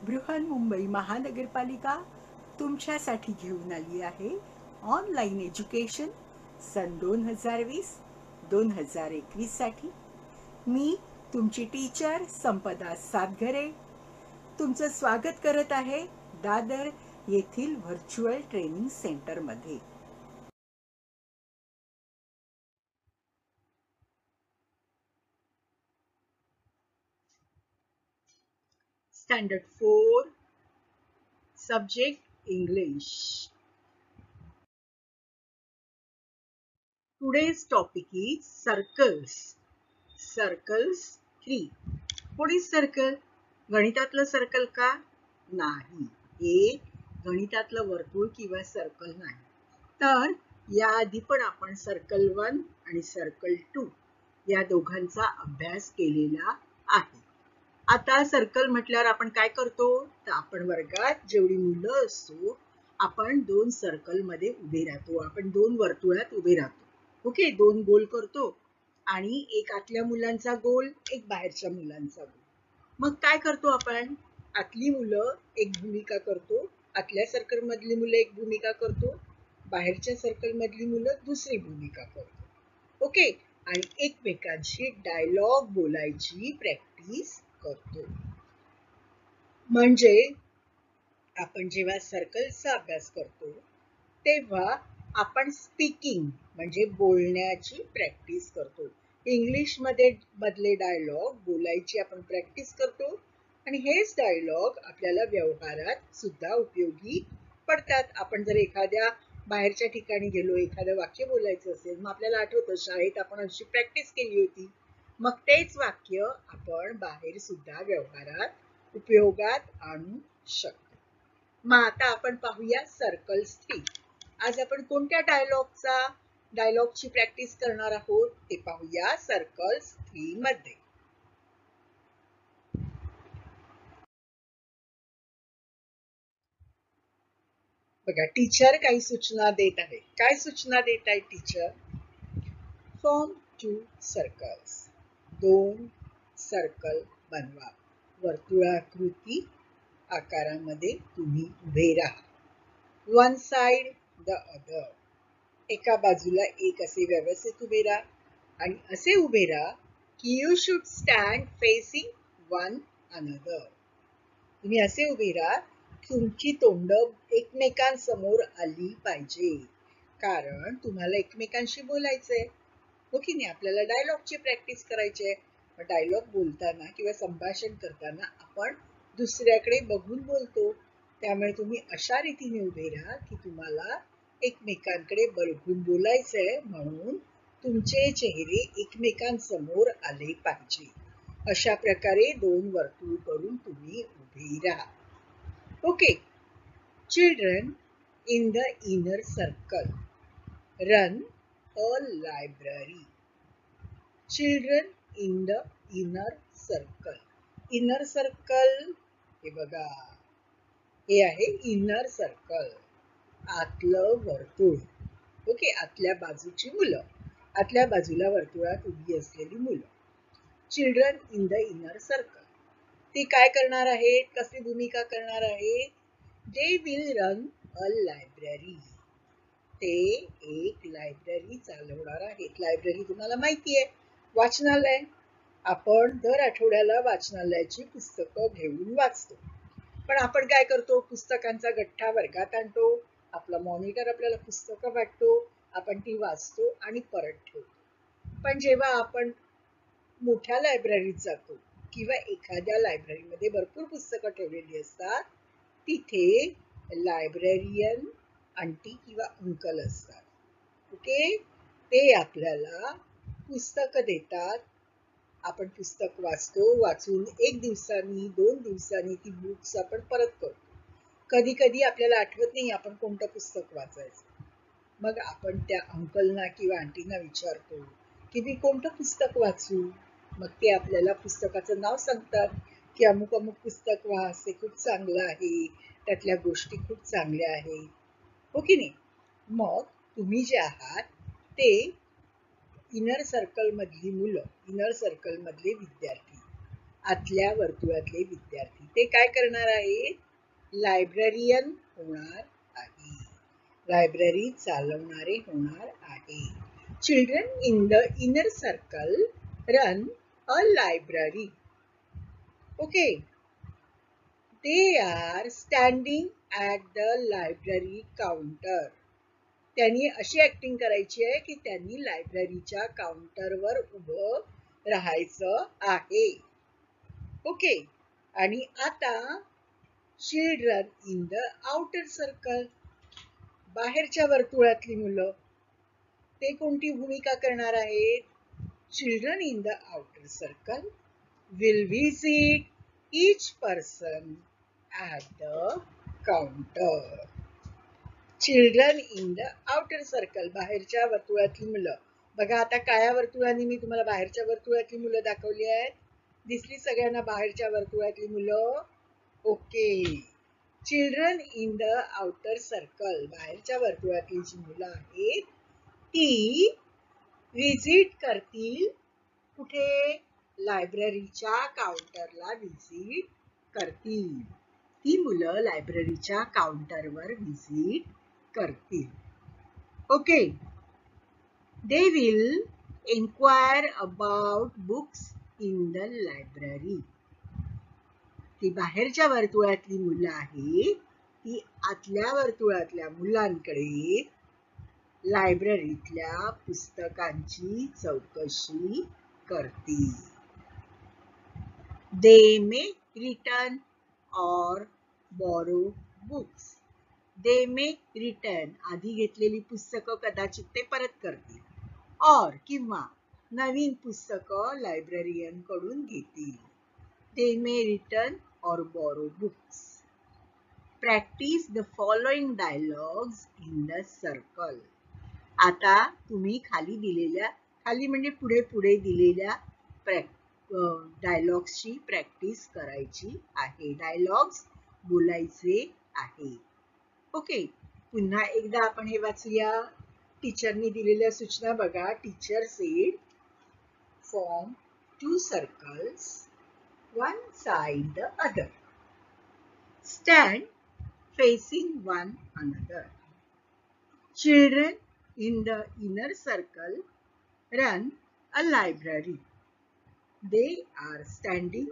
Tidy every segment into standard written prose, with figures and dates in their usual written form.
बृहन्मुंबई महानगरपालिका तुमच्यासाठी घेऊन आली आहे ऑनलाईन एज्युकेशन सन 2020-2021 साठी। मी तुमची टीचर संपदा सातघरे तुमचं स्वागत करत आहे दादर येथील व्हर्च्युअल ट्रेनिंग सेंटरमध्ये। Standard 4 subject English. Today's topic is circles. Circles 3. What is circle? गणितातलं circle का? नाही, हे गणितातलं वर्तुळ किंवा सर्कल नाही। तर याआधी पण आपण सर्कल 1 आणि सर्कल 2 या दोघांचा अभ्यास केलेला आहे। आता सर्कल म्हटल्यावर आपण काय करतो, तर आपण वर्गात जेवढी मुलं असतो आपण 2 सर्कल मध्ये उभे राहतो, आपण 2 वर्तुळात उभे राहतो। ओके, 2 गोल करतो आणि एक आतल्या मुलांचा गोल, एक बाहेरच्या मुलांचा गोल। मग काय करतो आपण, आतली मुलं एक भूमिका करतो, आतल्या सर्कल मधली मुलं एक भूमिका करतो, बाहेरच्या सर्कल मधली मुलं दुसरी भूमिका करतो। ओके, आणि एकमेकांशी डायलॉग बोलायची प्रॅक्टिस करतो। म्हणजे आपण जेव्हा सर्कलचा अभ्यास करतो तेव्हा आपण स्पीकिंग म्हणजे बोलण्याची प्रॅक्टिस करतो। इंग्लिश मध्ये मधले डायलॉग बोलायची आपण प्रॅक्टिस करतो आणि हेच डायलॉग आपल्याला व्यवहारात सुद्धा उपयोगी पडतात। आपण जर एखाद्या बाहेरच्या ठिकाणी गेलो, एखादं वाक्य बोलायचं असेल, मग आपल्याला आठवतं शाळेत आपण अशी प्रॅक्टिस केली होती, मग तेच वाक्य आपण बाहेर सुद्धा व्यवहारात उपयोगात आणू शकतो। मग आता आपण पाहूया सर्कल्स 3। आज आपण कोणत्या डायलॉगची प्रॅक्टिस करणार आहोत ते पाहूया सर्कल्स 3 मध्ये। बघा, टीचर काही सूचना देत आहे। काय सूचना देत आहे टीचर? फॉर्म 2 सर्कल्स, 2 सर्कल बनवा, वर्तुळाकृती आकारामध्ये तुम्ही उभे राहा। वन साइड द अदर, एका बाजूला एक असे व्यवस्थित उभे राहा आणि असे उभे राहा की you should stand facing one another. तुम्ही असे उभे राहा, तुमची तोंड एकमेकांसमोर आली पाहिजे, कारण तुम्हाला एकमेकांशी बोलायचंय। हो की नाही, आपल्याला डायलॉगची प्रॅक्टिस करायची आहे। डायलॉग बोलताना किंवा संभाषण करताना आपण दुसऱ्याकडे बघून बोलतो, त्यामुळे तुम्ही अशा रीतीने उभे राहा की तुम्हाला एकमेकांकडे बघून बोलायचंय, म्हणून तुमचे चेहरे एकमेकांसमोर आले पाहिजे। अशा प्रकारे 2 वर्तुळ करून तुम्ही उभे राहा। Okay, children in the inner circle run a library. Children in the inner circle, inner circle हे बघा, हे आहे इनर सर्कल, आतलं वर्तुळ। ओके, आतल्या बाजूची मुलं, आतल्या बाजूला वर्तुळात उभी असलेली मुलं। Children in the inner circle, ती काय करणार आहेत, कसली भूमिका करणार आहेत? They will run a library, ते एक लायब्ररी चालवणार आहेत। लायब्ररी तुम्हाला माहिती आहे, वाचनालय। आपण दर आठवड्याला वाचनालयाची पुस्तकं घेऊन वाचतो, पण आपण काय करतो, पुस्तकांचा गठ्ठा वर्गात आणतो, आपला मॉनिटर आपल्याला पुस्तकं वाटतो, आपण ती वाचतो आणि परत ठेवतो। पण जेव्हा आपण मोठ्या लायब्ररीत जातो किंवा एखाद्या लायब्ररीमध्ये भरपूर पुस्तकं ठेवलेली असतात, तिथे लायब्ररियन आंटी किंवा अंकल असतात। ओके, ते आपल्याला पुस्तकं देतात, आपण पुस्तक वाचतो, वाचून 1 दिवसांनी 2 दिवसांनी ती बुक्स आपण परत करतो। कधी कधी आपल्याला आठवत नाही आपण कोणतं पुस्तक वाचायचं, मग आपण त्या अंकलना किंवा आंटीना विचारतो की मी कोणतं पुस्तक वाचू, मग ते आपल्याला पुस्तकाचं नाव सांगतात की अमुक अमुक पुस्तक वाच, ते खूप चांगलं आहे, त्यातल्या गोष्टी खूप चांगल्या आहेत। हो की नाही? मग तुम्ही जे आहात ते इनर सर्कल मधली मुलं, इनर सर्कल मधले विद्यार्थी, आतल्या वर्तुळातले विद्यार्थी. ते काय करणार आहेत? लायब्ररियन होणार आहे. लायब्ररी चालवणारे होणार आहे. Children in the inner circle run a library. Okay. They are standing at the library counter. त्यांनी अशी ऍक्टिंग करायची आहे की त्यांनी लायब्ररीच्या काउंटरवर उभं राहायचं आहे. ओके. आणि आता children in the outer circle, बाहेरच्या वर्तुळातली मुलं, ते कोणती भूमिका करणार आहेत? Children in the outer circle will visit each person at the counter. Children in the outer circle, बाहेरच्या वर्तुळातली मुलं. बघा आता काळ्या वर्तुळाने मी तुम्हाला बाहेरच्या वर्तुळातली मुलं दाखवली आहेत. दिसली सगळ्यांना बाहेरच्या वर्तुळातली मुलं? Okay. Children in the outer circle, बाहेरच्या वर्तुळातली जी मुलं आहेत ती विजिट करतील कुठे? लायब्ररीच्या काउंटरला विजिट करतील. ती मुलं लायब्ररीच्या काउंटरवर विजिट करतील. Okay. They will enquire about books in the library. ती बाहेरच्या वर्तुळातली मुलं आहेत ती आतल्या वर्तुळातल्या मुलांकडे लायब्ररीतल्या पुस्तकांची चौकशी करतील. They may return or borrow books. They may return, आधी घेतलेली पुस्तकं कदाचित ते परत करतील. और किंवा नवीन पुस्तकं लायब्ररियन कडून घेतील. They may return or borrow books. Practice the following dialogues in the circle. आता तुम्ही खाली म्हणजे पुढे पुढे दिलेल्या डायलॉग्सची प्रॅक्टिस करायची आहे. डायलॉग्स बोलायचे आहे. ओके. पुन्हा एकदा आपण हे वाचूया. टीचरनी दिलेल्या सूचना बघा. Teacher sed form 2 circles, one side the other. Stand facing one another. Children in the inner circle run a library. They are standing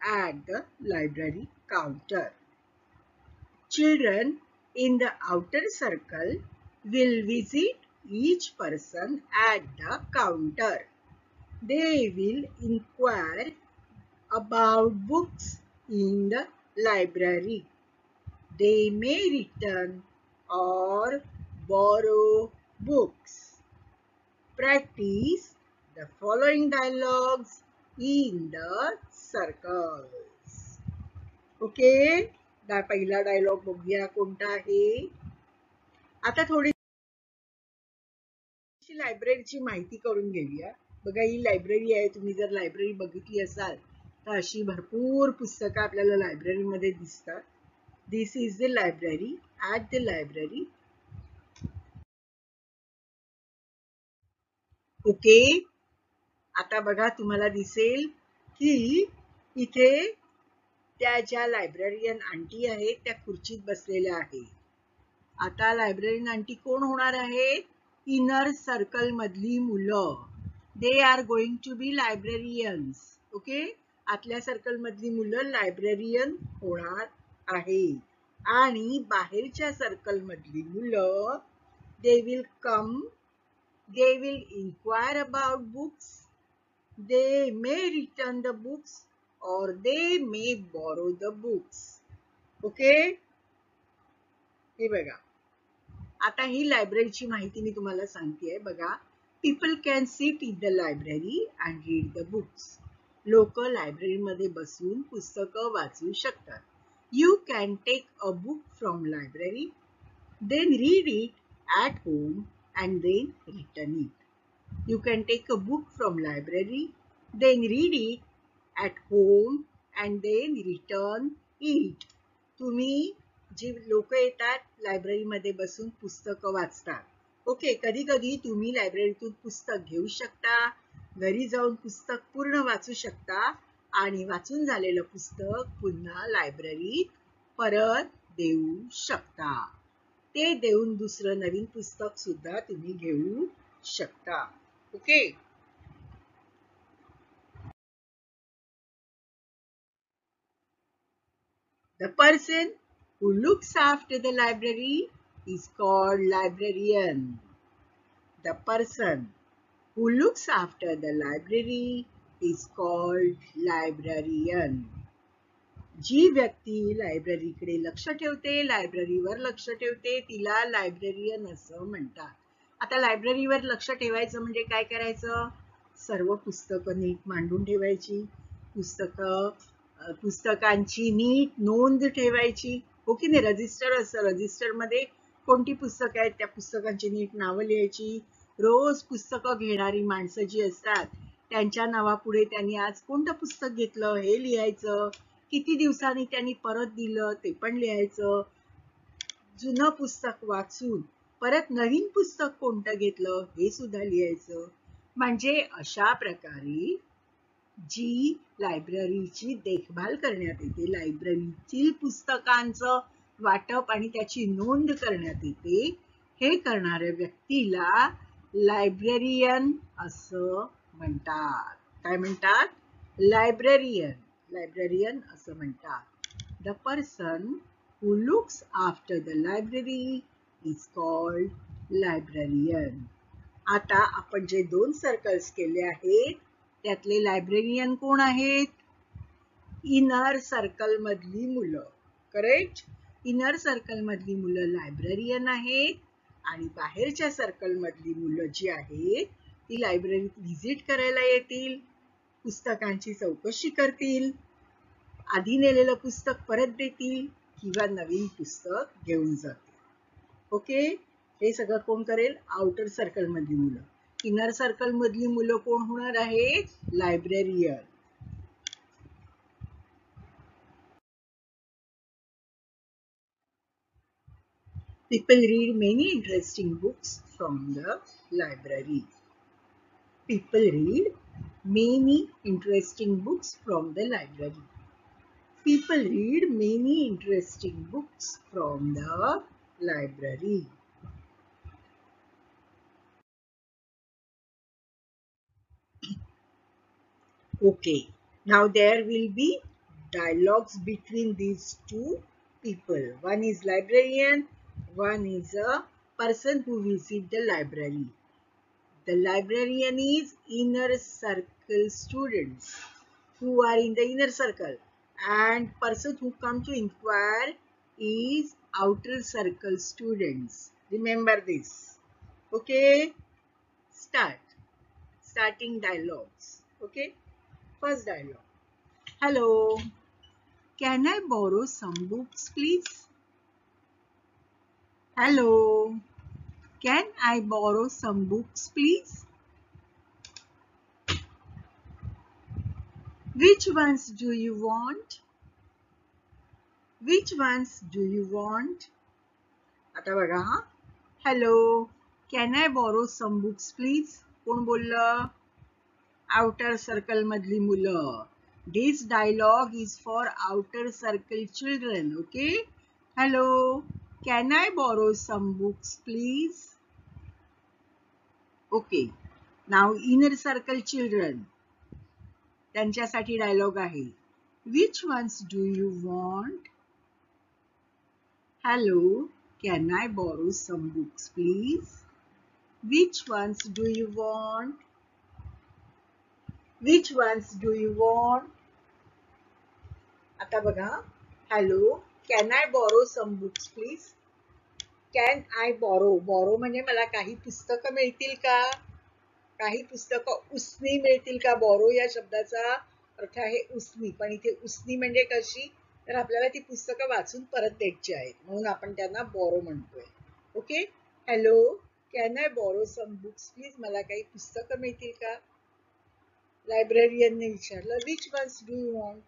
at the library counter. Children in the outer circle will visit each person at the counter. They will inquire about books in the library. They may return or borrow books. Practice the following dialogues in the circles. Okay. पहिला dialogue बघूया कोणता आहे. आता थोडी लायब्ररीची माहिती करून घेऊया. बघा ही लायब्ररी आहे. तुम्ही जर लायब्ररी बघितली असाल तर अशी भरपूर पुस्तकं आपल्याला लायब्ररीमध्ये दिसतात. This is the library. At the library. Okay. आता बघा तुम्हाला दिसेल की इथे त्या ज्या लायब्ररियन आंटी आहेत त्या खुर्चीत बसलेल्या आहेत. आता लायब्ररियन आंटी कोण होणार आहेत? इनर सर्कल मधली मुलं. They are going to be librarians. Okay. आतल्या सर्कल मधली मुलं लायब्ररियन होणार आहे. आणि बाहेरच्या सर्कल मधली मुलं they will come. They will inquire about books. They may return the books or they may borrow the books. Okay? हे बघा. आता ही लायब्ररीची माहिती मी तुम्हाला सांगतेय. बघा. People can sit in the library and read the books. लोक लायब्ररीमध्ये बसून पुस्तकं वाचू शकतात. You can take a book from library, then read it at home and then return it. You can take a book from library, then read it at home and then return it. तुम्ही जी लोक येतात लायब्ररीमध्ये बसून पुस्तकं वाचतात. Okay. कधी कधी तुम्ही लायब्ररीतून पुस्तक घेऊ शकता, घरी जाऊन पुस्तक पूर्ण वाचू शकता आणि वाचून झालेलं पुस्तक पुन्हा लायब्ररीत परत देऊ शकता. ते देऊन दुसरं नवीन पुस्तक सुद्धा तुम्ही घेऊ शकता. Okay. The person who looks after the library is called librarian. The person who looks after the library is called librarian. जी व्यक्ती लायब्ररीकडे लक्ष ठेवते, लायब्ररीवर लक्ष ठेवते, तिला लायब्ररियन असं म्हणतात. आता लायब्ररीवर लक्ष ठेवायचं म्हणजे काय करायचं? सर्व पुस्तकं नीट मांडून ठेवायची, पुस्तकांची नीट नोंद ठेवायची. हो की नाही? रजिस्टर असतं, रजिस्टरमध्ये कोणती पुस्तकं आहेत त्या पुस्तकांची नीट नावं लिहायची. रोज पुस्तकं घेणारी माणसं जी असतात त्यांच्या नावापुढे त्यांनी आज कोणतं पुस्तक घेतलं हे लिहायचं. किती दिवसांनी त्यांनी परत दिलं ते पण लिहायचं. जुनं पुस्तक वाचून परत नवीन पुस्तक कोणतं घेतलं हे सुद्धा लिहायचं. म्हणजे अशा प्रकारे जी लायब्ररीची देखभाल करण्यात येते, लायब्ररीतील पुस्तकांचं वाटप आणि त्याची नोंद करण्यात येते, हे करणाऱ्या व्यक्तीला लायब्ररियन असं म्हणतात. काय म्हणतात? लायब्ररियन. लायब्ररियन असं म्हणतात. The person who looks after the library is called librarian. आता आपण जे 2 सर्कल्स केले आहेत त्यातले लायब्ररियन कोण आहेत? इनर सर्कल मधली मुलं. करेक्ट? इनर सर्कल मधली मुलं लायब्ररियन आहेत आणि बाहेरच्या सर्कल मधली मुलं जी आहेत ती लायब्ररीत व्हिजिट करायला येतील, पुस्तकांची चौकशी करतील, आधी नेलेलं पुस्तक परत देतील किंवा नवीन पुस्तक घेऊन जातील. ओके. हे सगळं कोण करेल? आउटर सर्कल मधली मुलं. इनर सर्कल मधली मुलं कोण होणार आहेत? Librarian. People read many interesting books from the library. People read many interesting books from the library. People read many interesting books from the library. Okay, now there will be dialogues between these two people. One is librarian, one is a person who visits the library. The librarian is inner circle students who are in the inner circle, and person who come to inquire is outer circle students. Remember this. Okay, starting dialogues. Okay, first dialogue. Hello, can I borrow some books please? Hello, can I borrow some books please? Which ones do you want? Which ones do you want? आता बघा. Hello, can I borrow some books please? कोण बोललं? Outer circle मधली मुलं. This dialogue is for outer circle children. Okay? Hello, can I borrow some books please? Okay. Now inner circle children. त्यांच्यासाठी dialogue आहे. Which ones do you want? Hello, can I borrow some books please? Which ones do you want? Which ones do you want? आता बघा. Hello, can I borrow some books please? Can I borrow? Borrow म्हणजे मला काही पुस्तकं मिळतील का? काही पुस्तकं उसनी मिळतील का? बोरो या शब्दाचा अर्थ आहे उसनी, पण इथे उसनी म्हणजे कशी? तर आपल्याला ती पुस्तकं वाचून परत द्यायची आहेत म्हणून आपण त्यांना बोरो म्हणतोय. Okay. Hello, can I borrow some books please? मला काही पुस्तकं मिळतील का? लायब्ररियनने विचारलं. Which ones do you want?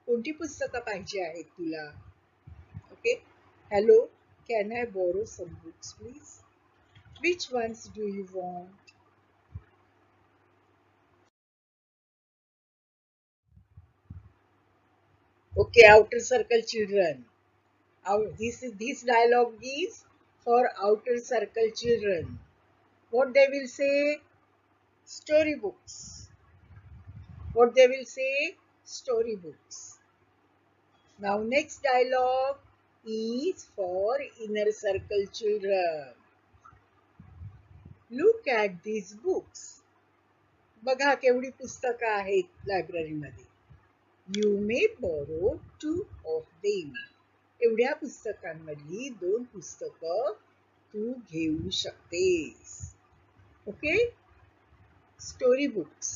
कोणती पुस्तकं पाहिजे आहेत तुला? Okay. Hello, can I borrow some books please? Which ones do you want? Okay, outer circle children. This dialogue is for outer circle children. What they will say? Storybooks. What they will say? Storybooks. Now next dialogue is for inner circle children. Look at these books. बघा केवढी पुस्तकं आहेत लायब्ररीमध्ये. You may borrow 2 of them. एवढ्या पुस्तकांमधली 2 पुस्तकं तू घेऊ शकतेस. Okay? Story books.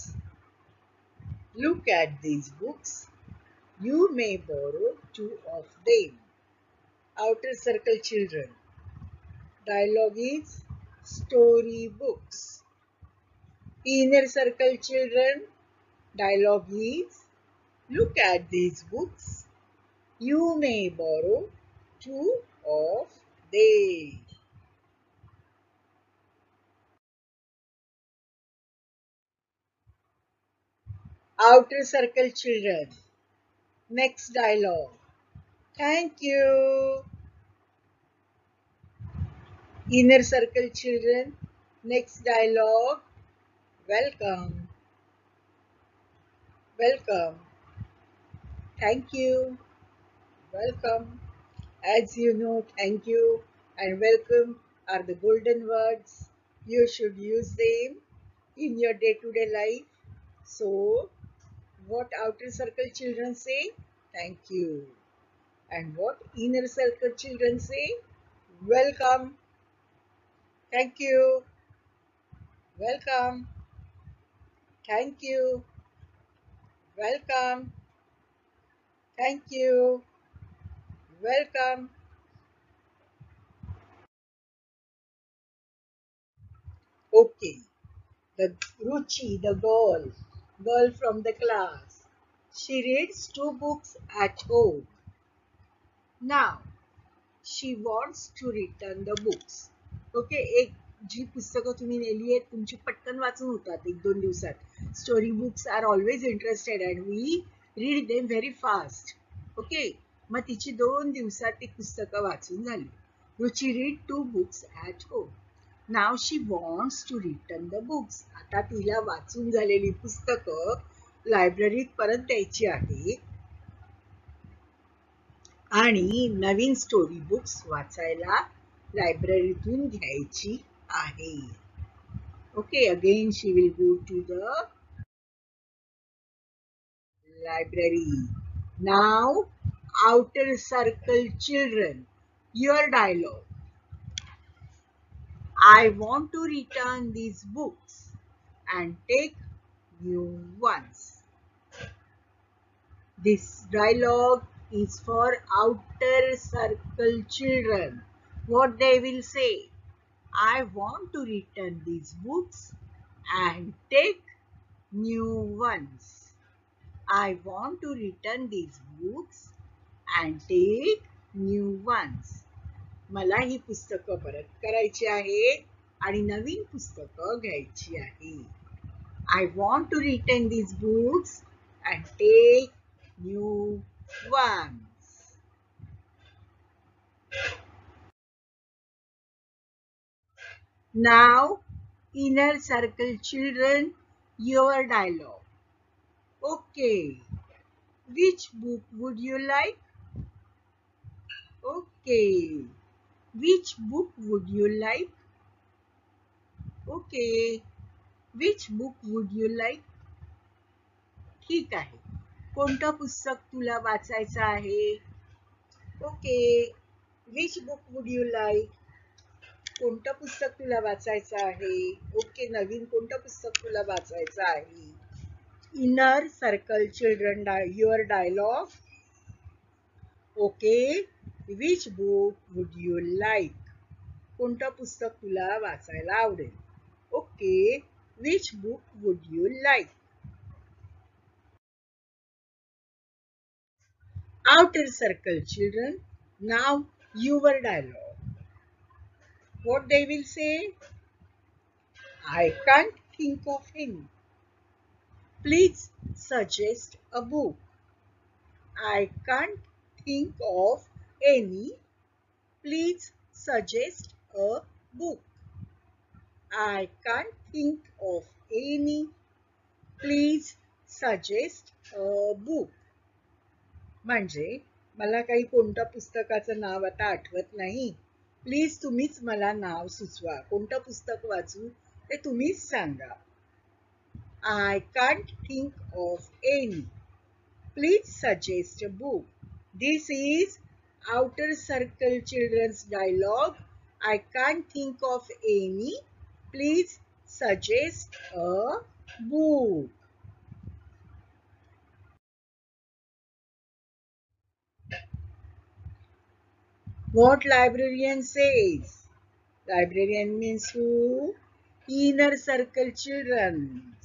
Look at these books. You may borrow 2 of them. Outer circle children. Dialogue is story books. Inner circle children. Dialogue is look at these books. You may borrow 2 of them. Outer circle children. Next dialogue. Thank you. Inner circle children. Next dialogue. Welcome. Welcome. Thank you. Welcome. As you know, thank you and welcome are the golden words. You should use them in your day-to-day life. So, what outer circle children say? Thank you. And what inner circle children say? Welcome. Thank you. Welcome. Thank you. Welcome. Thank you. Welcome. Okay. The Ruchi, the girl from the class. She reads 2 books at home. Now, she wants to return the books. Okay, एक जी पुस्तकं तुम्ही नेली आहेत तुमची पटकन वाचून होतात 1-2 दिवसात. Story books are always interested and we read them very fast. Okay, मग तिची 2 दिवसात ती पुस्तकं वाचून झाली. Ruchi read 2 books at home. नाव she wants to return the books. आता तिला वाचून झालेली पुस्तकं लायब्ररीत परत द्यायची आहे आणि नवीन स्टोरी बुक्स वाचायला लायब्ररीतून घ्यायची आहे. Okay, again she will go to the library. Now, outer circle children, your dialogue. I want to return these books and take new ones. This dialogue is for outer circle children. What they will say? I want to return these books and take new ones. I want to return these books and take new ones. मला ही पुस्तकं परत करायची आहेत आणि नवीन पुस्तकं घ्यायची आहे. I want to return these books and take new ones. Now, inner circle children, your dialogue. Okay, which book would you like? Okay, which book would you like? Okay, which book would you like? ठीक आहे. कोणतं पुस्तक तुला वाचायचं आहे? Okay, which book would you like? कोणतं पुस्तक तुला वाचायचं आहे? ओके, नवीन कोणतं पुस्तक तुला वाचायचं आहे? Inner circle children, your dialogue. Okay, which book would you like? कोणतं पुस्तक तुला वाचायला आवडेल? Okay, which book would you like? Outer circle children, now your dialogue. What they will say? I can't think of him. Please suggest a book. I can't think of any. Please suggest a book. I can't think of any. Please suggest a book. म्हणजे मला काही कोणत्या पुस्तकाचं नाव आता आठवत नाही. Please तुम्हीच मला नाव सुचवा. कोणतं पुस्तक वाचू ते तुम्हीच सांगा. I can't think of any. Please suggest a book. This is Outer Circle Children's Dialogue. I can't think of any. Please suggest a book. What librarian says? Librarian means who? Inner circle children.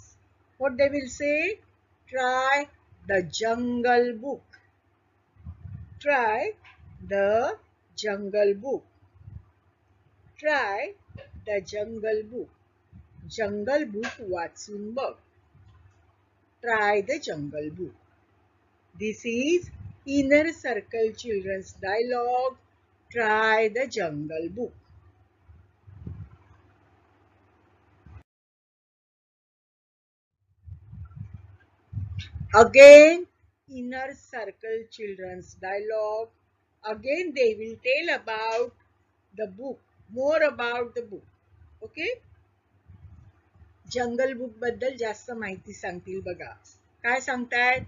What they will say? Try the Jungle Book. Try the Jungle Book. Try the Jungle Book. Jungle Book वाचून बघ. Try the Jungle Book. This is Inner Circle Children's Dialogue. Try the Jungle Book. Again, Inner Circle Children's Dialogue. Again, they will tell about the book, more about the book. Okay? Jungle book बद्दल जास्त माहिती सांगतील बघा. काय सांगतायत?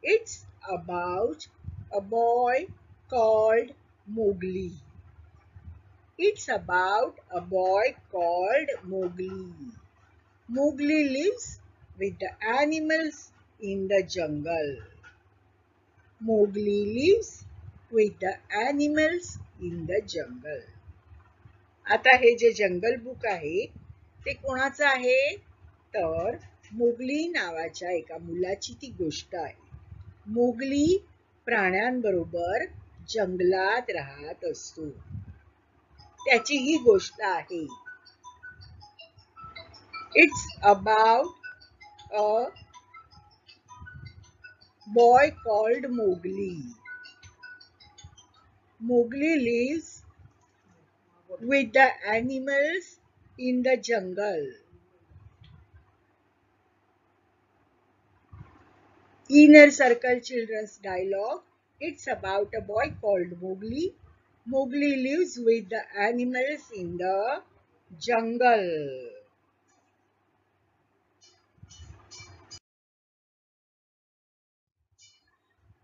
It's about a boy called Mowgli. It's about a boy called Mowgli. Mowgli lives with the animals in the jungle. Mowgli lives with the animals in the jungle. आता हे जे जंगल बुक आहे ते कोणाचं आहे? तर मोगली नावाच्या एका मुलाची ती गोष्ट आहे. मोगली प्राण्यांबरोबर जंगलात राहत असतो. त्याची ही गोष्ट आहे. It's about a boy called Mowgli. Mowgli lives with the animals in the jungle. Inner Circle Children's Dialogue. It's about a boy called Mowgli. Mowgli lives with the animals in the jungle.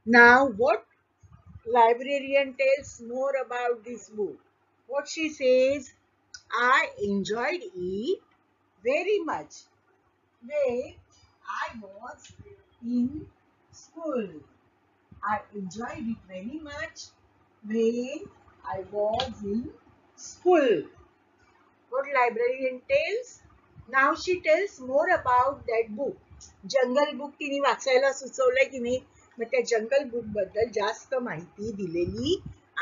Now, what librarian tells more about this book? What she says, I enjoyed it very much when I was in school. I enjoyed it very much when I was in school. What librarian tells? Now she tells more about that book. Jungle book तिने वाचायला सुचवलंय की नाही, मग त्या जंगल book बद्दल जास्त माहिती दिलेली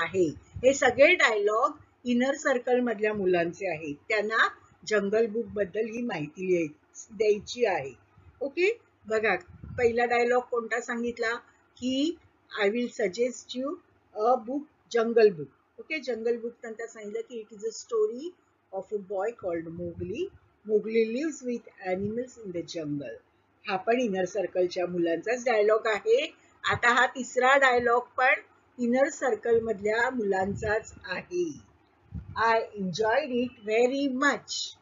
आहे. हे सगळे डायलॉग इनर सर्कल मधल्या मुलांचे आहेत. त्यांना जंगल बुक बद्दल ही माहिती द्यायची आहे. ओके, बघा पहिला डायलॉग कोणता सांगितला की I will suggest you a book, jungle book. Okay, jungle book नंतर सांगितलं की it is a story of a boy called Mowgli. Mowgli lives with animals in the jungle. हा पण इनर सर्कलच्या मुलांचाच डायलॉग आहे. आता हा तिसरा डायलॉग पण इनर सर्कल मधल्या मुलांचाच आहे. I enjoyed it very much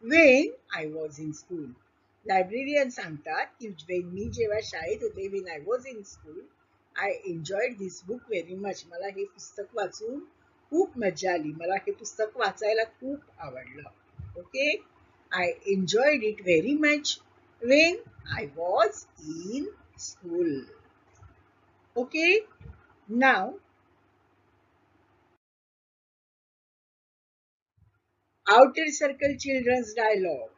when I was in school. Librarian सांगतात की when मी जेव्हा शाळेत होते, when I was in school, I enjoyed this book very much. मला हे पुस्तक वाचून खूप मजा आली. मला हे पुस्तक वाचायला खूप आवडलं. Okay, I enjoyed it very much when I was in school. Okay, नाव आउटर सर्कल चिल्ड्रन्स डायलॉग.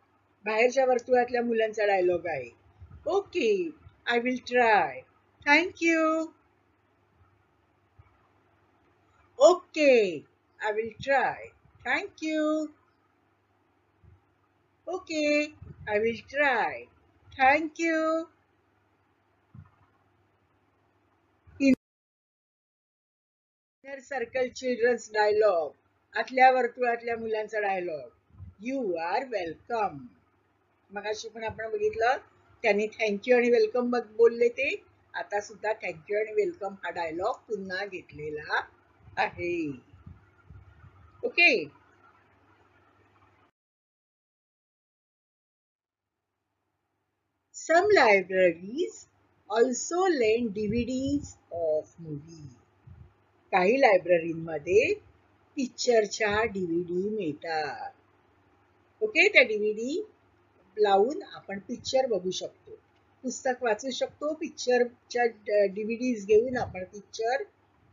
बाहेरच्या वर्तुळातल्या मुलांचा डायलॉग आहे. Okay, I will try. Thank you. Okay, I will try. Thank you. Okay, I will try. Thank you. Inner circle children's dialogue, आतल्या वर्तुळातल्या मुलांचा dialogue. You R welcome. मगाशी पण आपण बघितलं त्यांनी थँक्यू आणि वेलकम बोलले ते. आता सुद्धा थँक्यू आणि वेलकम हा डायलॉग पुन्हा घेतलेला आहे. Okay. Some libraries also lend DVDs of movie. काही लायब्ररीमध्ये पिक्चरच्या DVD मिळतात. ओके, त्या DVD लावून आपण पिक्चर बघू शकतो, पुस्तक वाचू शकतो, पिक्चरच्या DVDs घेऊन आपण पिक्चर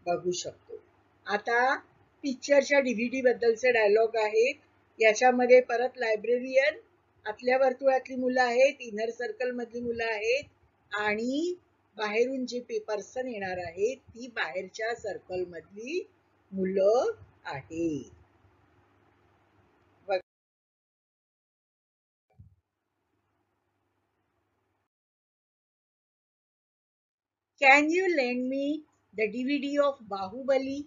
बघू शकतो. आता पिक्चरच्या DVD बद्दलचे डायलॉग आहेत. याच्यामध्ये परत लायब्रेरियन, आतल्या वर्तुळातली मुलं आहेत, इनर सर्कल मधली मुलं आहेत आणि बाहेरून जे पर्सन येणार आहेत ती बाहेरच्या सर्कल मधली मुलं आहेत. Can you lend me the DVD of Bahubali?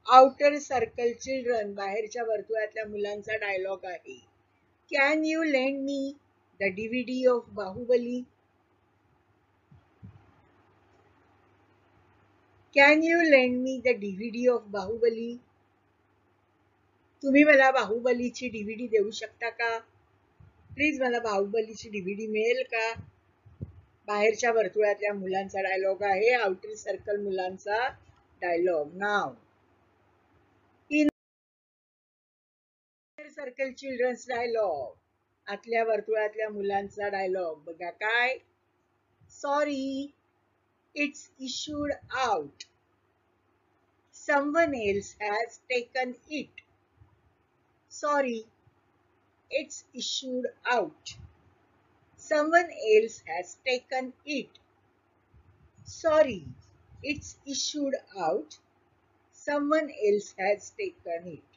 Outer circle children, बाहेरच्या वर्तुळातल्या मुलांचा डायलॉग आहे. Can you lend me the DVD of Bahubali? Can you lend me the DVD of Bahubali? तुम्ही मला बाहुबलीची DVD देऊ शकता का? प्लीज मला बाहुबलीची DVD मिळेल का? बाहेरच्या वर्तुळातल्या मुलांचा डायलॉग आहे, आउटर सर्कल मुलांचा डायलॉग. नाव इनर सर्कल चिल्ड्रन्स डायलॉग, आतल्या वर्तुळातल्या मुलांचा डायलॉग. बघा काय. Sorry, it's issued out. Someone else has taken it. Sorry, it's issued out. Someone else has taken it. Sorry, it's issued out. Someone else has taken it.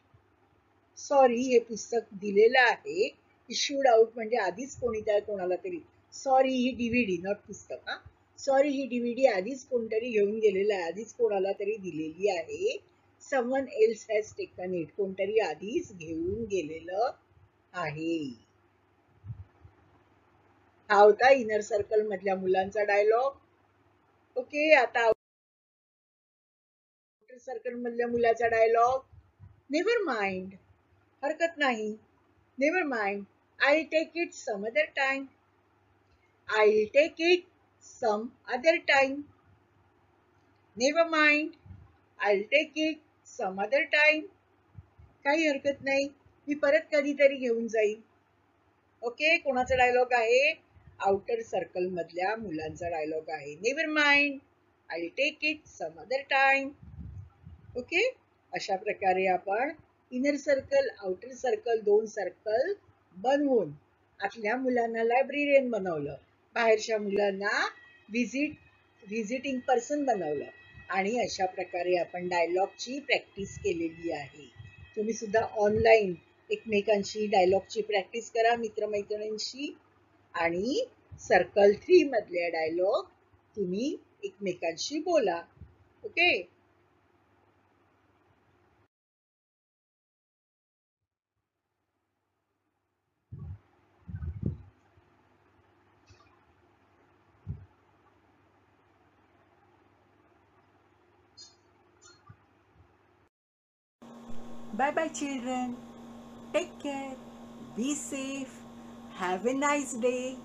Sorry, हे पुस्तक दिलेलं आहे. Issued out म्हणजे आधीच कोणीतरी कोणाला तरी. Sorry, ही DVD, नॉट पुस्तक. सॉरी, ही DVD आधीच कोणतरी घेऊन गेलेलं आहे, आधीच कोणाला तरी दिलेली आहे. Someone else has taken it. कोणतरी आधीच घेऊन गेलेलं आहे. हा होता इनर सर्कल मधल्या मुलांचा डायलॉग. ओके, आता आउटर सर्कल मधल्या मुलाचा डायलॉग. नेव्हर माइंड, हरकत नाही. Never mind, I take it some other time. I take it some other time. Never mind, I'll take it some other time. काही हरकत नाही, मी परत कधीतरी घेऊन जाईन. ओके, कोणाचा डायलॉग आहे? आउटर सर्कल मधल्या मुलांचा डायलॉग आहे. Never mind, I'll take it some other time. Okay, अशा प्रकारे आपण इनर सर्कल, आउटर सर्कल, दोन सर्कल बनवून आतल्या मुलांना लायब्रेरियन बनवलं, बाहेरच्या मुलांना व्हिजिटिंग पर्सन बनवलं आणि अशा प्रकारे आपण डायलॉगची प्रॅक्टिस केलेली आहे. तुम्ही सुद्धा ऑनलाईन एकमेकांशी डायलॉगची प्रॅक्टिस करा मित्रमैत्रिणींशी आणि सर्कल 3 मधले डायलॉग तुम्ही एकमेकांशी बोला. Okay. Bye bye children. Take care. Be safe. Have a nice day.